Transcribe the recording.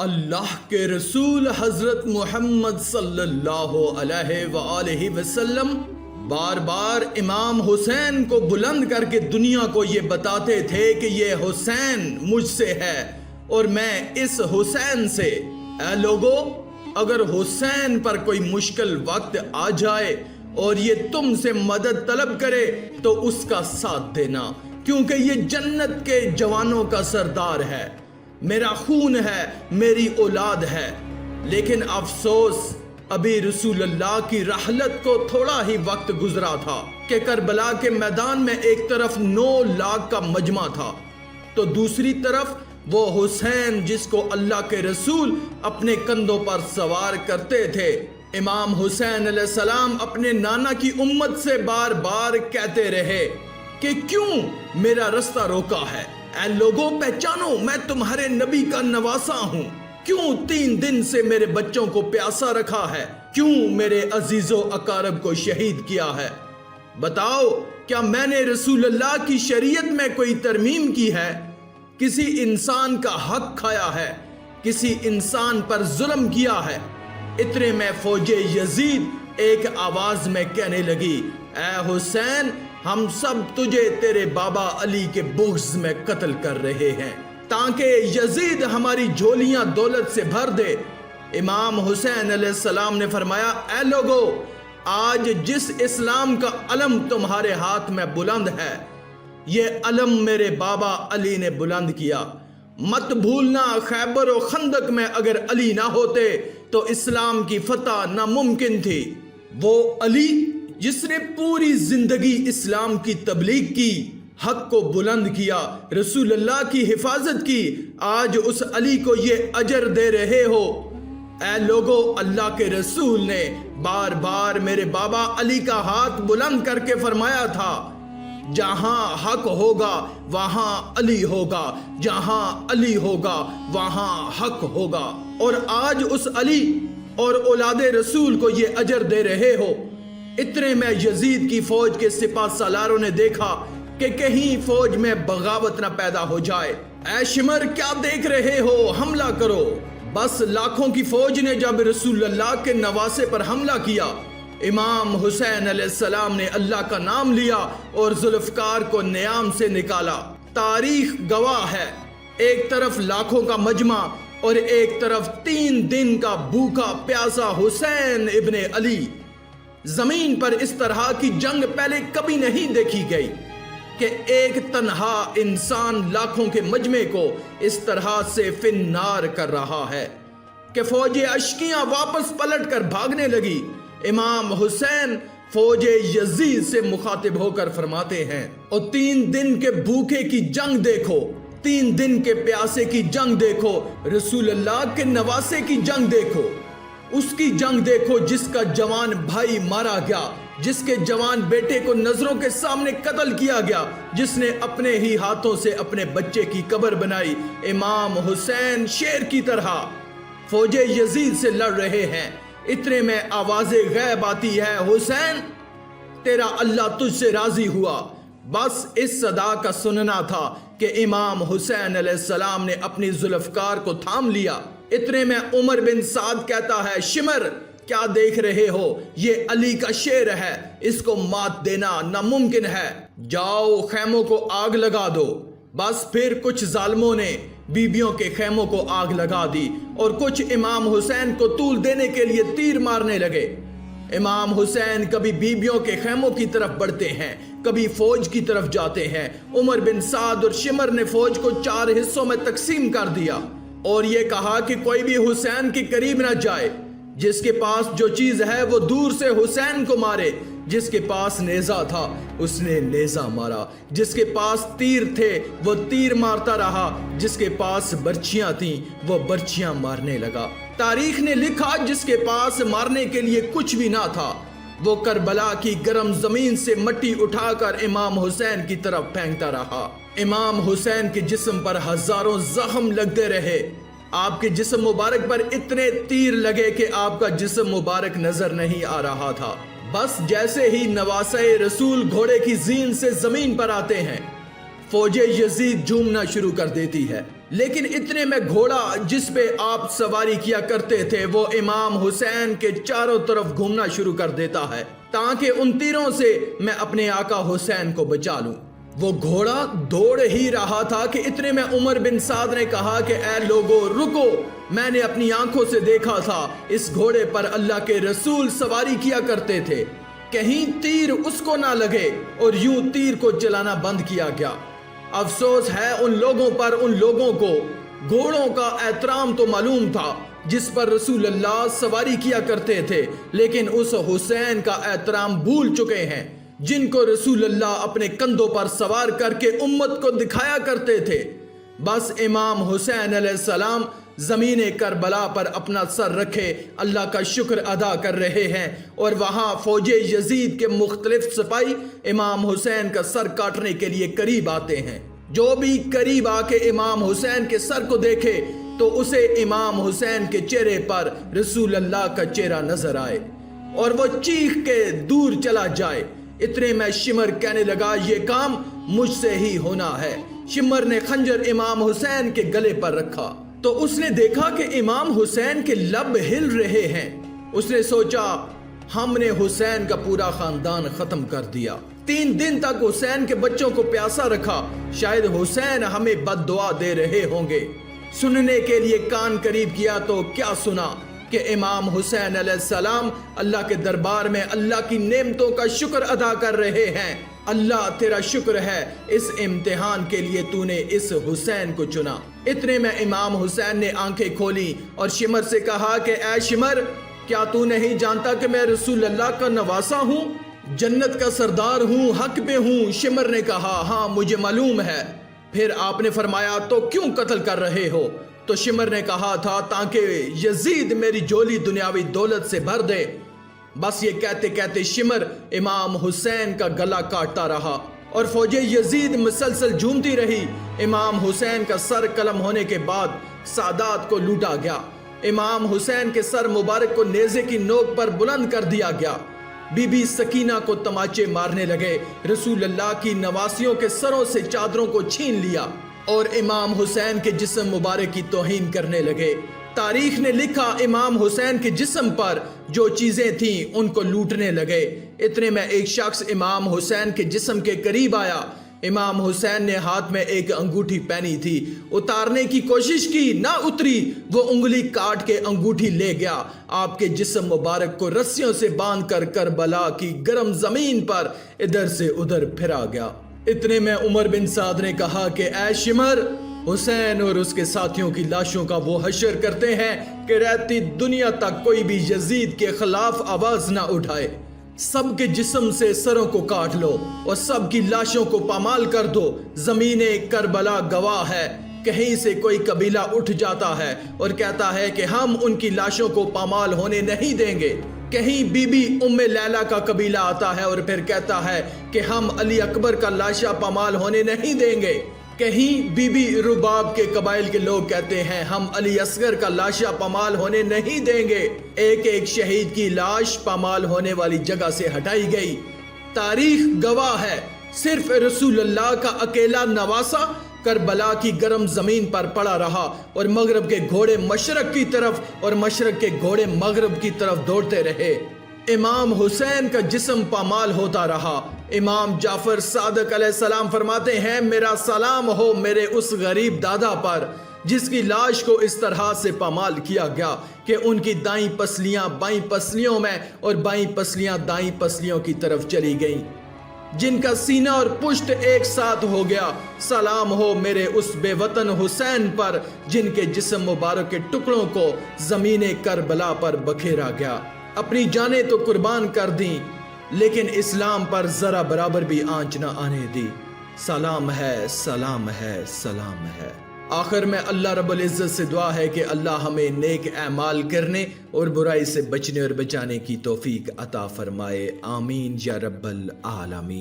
اللہ کے رسول حضرت محمد صلی اللہ علیہ وآلہ وسلم بار بار امام حسین کو بلند کر کے دنیا کو یہ بتاتے تھے کہ یہ حسین مجھ سے ہے اور میں اس حسین سے۔ اے لوگو، اگر حسین پر کوئی مشکل وقت آ جائے اور یہ تم سے مدد طلب کرے تو اس کا ساتھ دینا، کیونکہ یہ جنت کے جوانوں کا سردار ہے، میرا خون ہے، میری اولاد ہے۔ لیکن افسوس، ابھی رسول اللہ کی رحلت کو تھوڑا ہی وقت گزرا تھا کہ کربلا کے میدان میں ایک طرف 9 لاکھ کا مجمع تھا تو دوسری طرف وہ حسین جس کو اللہ کے رسول اپنے کندھوں پر سوار کرتے تھے۔ امام حسین علیہ السلام اپنے نانا کی امت سے بار بار کہتے رہے کہ کیوں میرا رستہ روکا ہے؟ اے لوگوں، پہچانو، میں تمہارے نبی کا نواسا ہوں۔ کیوں 3 دن سے میرے بچوں کو پیاسا رکھا ہے؟ کیوں میرے عزیز و اقارب کو شہید کیا ہے؟ بتاؤ، کیا میں نے رسول اللہ کی شریعت میں کوئی ترمیم کی ہے؟ کسی انسان کا حق کھایا ہے؟ کسی انسان پر ظلم کیا ہے؟ اتنے میں فوج یزید ایک آواز میں کہنے لگی، اے حسین، ہم سب تجھے تیرے بابا علی کے بغض میں قتل کر رہے ہیں تاکہ یزید ہماری جھولیاں دولت سے بھر دے۔ امام حسین علیہ السلام نے فرمایا، اے لوگو، آج جس اسلام کا علم تمہارے ہاتھ میں بلند ہے، یہ علم میرے بابا علی نے بلند کیا۔ مت بھولنا، خیبر و خندق میں اگر علی نہ ہوتے تو اسلام کی فتح ناممکن تھی۔ وہ علی جس نے پوری زندگی اسلام کی تبلیغ کی، حق کو بلند کیا، رسول اللہ کی حفاظت کی، آج اس علی کو یہ اجر دے رہے ہو۔ اے لوگو، اللہ کے رسول نے بار بار میرے بابا علی کا ہاتھ بلند کر کے فرمایا تھا، جہاں حق ہوگا وہاں علی ہوگا، جہاں علی ہوگا وہاں حق ہوگا۔ اور آج اس علی اور اولاد رسول کو یہ اجر دے رہے ہو۔ اتنے میں یزید کی فوج کے سپاہ سالاروں نے دیکھا کہ کہیں فوج میں بغاوت نہ پیدا ہو جائے۔ اے شمر، کیا دیکھ رہے ہو؟ حملہ کرو۔ بس لاکھوں کی فوج نے جب رسول اللہ کے نواسے پر حملہ کیا، امام حسین علیہ السلام نے اللہ کا نام لیا اور ذوالفقار کو نیام سے نکالا۔ تاریخ گواہ ہے، ایک طرف لاکھوں کا مجمع اور ایک طرف 3 دن کا بھوکا پیاسا حسین ابن علی۔ زمین پر اس طرح کی جنگ پہلے کبھی نہیں دیکھی گئی کہ ایک تنہا انسان لاکھوں کے مجمع کو اس طرح سے فنار کر رہا ہے کہ فوج اشکیاں واپس پلٹ کر بھاگنے لگی۔ امام حسین فوج یزید سے مخاطب ہو کر فرماتے ہیں، اور 3 دن کے بھوکے کی جنگ دیکھو، 3 دن کے پیاسے کی جنگ دیکھو، رسول اللہ کے نواسے کی جنگ دیکھو، اس کی جنگ دیکھو جس کا جوان بھائی مارا گیا، جس کے جوان بیٹے کو نظروں کے سامنے قتل کیا گیا، جس نے اپنے ہی ہاتھوں سے اپنے بچے کی قبر بنائی۔ امام حسین شیر کی طرح فوج یزید سے لڑ رہے ہیں۔ اتنے میں آواز غیب آتی ہے، حسین، تیرا اللہ تجھ سے راضی ہوا۔ بس اس صدا کا سننا تھا کہ امام حسین علیہ السلام نے اپنی ذوالفقار کو تھام لیا۔ اتنے میں عمر بن سعد کہتا ہے، شمر، کیا دیکھ رہے ہو؟ یہ علی کا شیر ہے، اس کو مات دینا ناممکن ہے۔ جاؤ خیموں کو آگ لگا دو۔ بس پھر کچھ ظالموں نے بیبیوں کے خیموں کو آگ لگا دی اور کچھ امام حسین کو طول دینے کے لیے تیر مارنے لگے۔ امام حسین کبھی بیبیوں کے خیموں کی طرف بڑھتے ہیں، کبھی فوج کی طرف جاتے ہیں۔ عمر بن سعد اور شمر نے فوج کو 4 حصوں میں تقسیم کر دیا اور یہ کہا کہ کوئی بھی حسین کے قریب نہ جائے، جس کے پاس جو چیز ہے وہ دور سے حسین کو مارے۔ جس کے پاس نیزہ تھا اس نے نیزہ مارا، جس کے پاس تیر تھے وہ تیر مارتا رہا، جس کے پاس برچیاں تھیں وہ برچیاں مارنے لگا۔ تاریخ نے لکھا، جس کے پاس مارنے کے لیے کچھ بھی نہ تھا وہ کربلا کی گرم زمین سے مٹی اٹھا کر امام حسین کی طرف پھینکتا رہا۔ امام حسین کے جسم پر ہزاروں زخم لگتے رہے۔ آپ کے جسم مبارک پر اتنے تیر لگے کہ آپ کا جسم مبارک نظر نہیں آ رہا تھا۔ بس جیسے ہی نواسے رسول گھوڑے کی زین سے زمین پر آتے ہیں، فوج یزید جھومنا شروع کر دیتی ہے۔ لیکن اتنے میں گھوڑا جس پہ آپ سواری کیا کرتے تھے وہ امام حسین کے چاروں طرف گھومنا شروع کر دیتا ہے تاکہ ان تیروں سے میں اپنے آقا حسین کو بچا لوں۔ وہ گھوڑا دوڑ ہی رہا تھا کہ اتنے میں عمر بن سعد نے کہا کہ اے لوگو رکو، میں نے اپنی آنکھوں سے دیکھا تھا اس گھوڑے پر اللہ کے رسول سواری کیا کرتے تھے، کہیں تیر اس کو نہ لگے، اور یوں تیر کو چلانا بند کیا گیا۔ افسوس ہے ان لوگوں پر، ان لوگوں کو گھوڑوں کا احترام تو معلوم تھا جس پر رسول اللہ سواری کیا کرتے تھے، لیکن اس حسین کا احترام بھول چکے ہیں جن کو رسول اللہ اپنے کندھوں پر سوار کر کے امت کو دکھایا کرتے تھے۔ بس امام حسین علیہ السلام زمین کربلا پر اپنا سر رکھے اللہ کا شکر ادا کر رہے ہیں، اور وہاں فوج یزید کے مختلف سپاہی امام حسین کا سر کاٹنے کے لیے قریب آتے ہیں۔ جو بھی قریب آ کے امام حسین کے سر کو دیکھے تو اسے امام حسین کے چہرے پر رسول اللہ کا چہرہ نظر آئے اور وہ چیخ کے دور چلا جائے۔ اتنے میں شمر کہنے لگا یہ کام مجھ سے ہی ہونا ہے۔ شمر نے خنجر امام حسین کے گلے پر رکھا تو اس نے دیکھا کہ امام حسین کے لب ہل رہے ہیں۔ اس نے سوچا ہم نے حسین کا پورا خاندان ختم کر دیا۔ 3 دن تک حسین کے بچوں کو پیاسا رکھا، شاید حسین ہمیں بد دعا دے رہے ہوں گے۔ سننے کے لیے کان قریب کیا تو کیا سنا کہ امام حسین علیہ السلام اللہ کے دربار میں اللہ کی نعمتوں کا شکر ادا کر رہے ہیں۔ اللہ تیرا شکر ہے، اس امتحان کے لیے تو نے اس حسین کو چنا۔ اتنے میں امام حسین نے آنکھیں کھولی اور شمر سے کہا کہ اے شمر، کیا تو نہیں جانتا کہ میں رسول اللہ کا نواسا ہوں، جنت کا سردار ہوں، حق پہ ہوں؟ شمر نے کہا ہاں مجھے معلوم ہے۔ پھر آپ نے فرمایا تو کیوں قتل کر رہے ہو؟ تو شمر نے کہا تھا تاکہ یزید میری جھولی دنیاوی دولت سے بھر دے۔ بس یہ کہتے کہتے شمر امام حسین کا گلا کاٹتا رہا اور فوج یزید مسلسل جھومتی رہی۔ امام حسین کا سر قلم ہونے کے بعد سادات کو لوٹا گیا۔ امام حسین کے سر مبارک کو نیزے کی نوک پر بلند کر دیا گیا۔ بی بی سکینہ کو تماچے مارنے لگے، رسول اللہ کی نواسیوں کے سروں سے چادروں کو چھین لیا اور امام حسین کے جسم مبارک کی توہین کرنے لگے۔ تاریخ نے لکھا امام حسین کے جسم پر جو چیزیں تھیں ان کو لوٹنے لگے۔ اتنے میں ایک شخص امام حسین کے جسم کے قریب آیا۔ امام حسین نے ہاتھ میں ایک انگوٹھی پہنی تھی، اتارنے کی کوشش کی، نہ اتری۔ وہ انگلی کاٹ کے انگوٹھی لے گیا، آپ کے جسم مبارک کو رسیوں سے باندھ کر کربلا کی گرم زمین پر ادھر سے ادھر پھرا گیا۔ اتنے میں عمر بن سعد نے کہا کہ اے شمر، حسین اور اس کے ساتھیوں کی لاشوں کا وہ حشر کرتے ہیں کہ رہتی دنیا تک کوئی بھی یزید کے خلاف آواز نہ اٹھائے۔ سب کے جسم سے سروں کو کاٹ لو اور سب کی لاشوں کو پامال کر دو۔ زمین کربلا گواہ ہے، کہیں سے کوئی قبیلہ اٹھ جاتا ہے اور کہتا ہے کہ ہم ان کی لاشوں کو پامال ہونے نہیں دیں گے۔ کہیں بی بی ام لیلہ کا قبیلہ آتا ہے اور پھر کہتا ہے کہ ہم علی اکبر کا لاشا پامال ہونے نہیں دیں گے۔ کہیں بی بی رباب کے قبائل کے لوگ کہتے ہیں ہم علی اصغر کا لاشا پامال ہونے نہیں دیں گے۔ ایک ایک شہید کی لاش پامال ہونے والی جگہ سے ہٹائی گئی۔ تاریخ گواہ ہے، صرف رسول اللہ کا اکیلا نواسا کربلا کی گرم زمین پر پڑا رہا اور مغرب کے گھوڑے مشرق کی طرف اور مشرق کے گھوڑے مغرب کی طرف دوڑتے رہے۔ امام حسین کا جسم پامال ہوتا رہا۔ امام جعفر صادق علیہ السلام فرماتے ہیں میرا سلام ہو میرے اس غریب دادا پر جس کی لاش کو اس طرح سے پامال کیا گیا کہ ان کی دائیں پسلیاں بائیں پسلیوں میں اور بائیں پسلیاں دائیں پسلیوں کی طرف چلی گئیں، جن کا سینہ اور پشت ایک ساتھ ہو گیا۔ سلام ہو میرے اس بے وطن حسین پر جن کے جسم مبارک کے ٹکڑوں کو زمین کربلا پر بکھیرا گیا۔ اپنی جانیں تو قربان کر دیں لیکن اسلام پر ذرا برابر بھی آنچ نہ آنے دی۔ سلام ہے، سلام ہے، سلام ہے۔ آخر میں اللہ رب العزت سے دعا ہے کہ اللہ ہمیں نیک اعمال کرنے اور برائی سے بچنے اور بچانے کی توفیق عطا فرمائے۔ آمین یا رب العالمین۔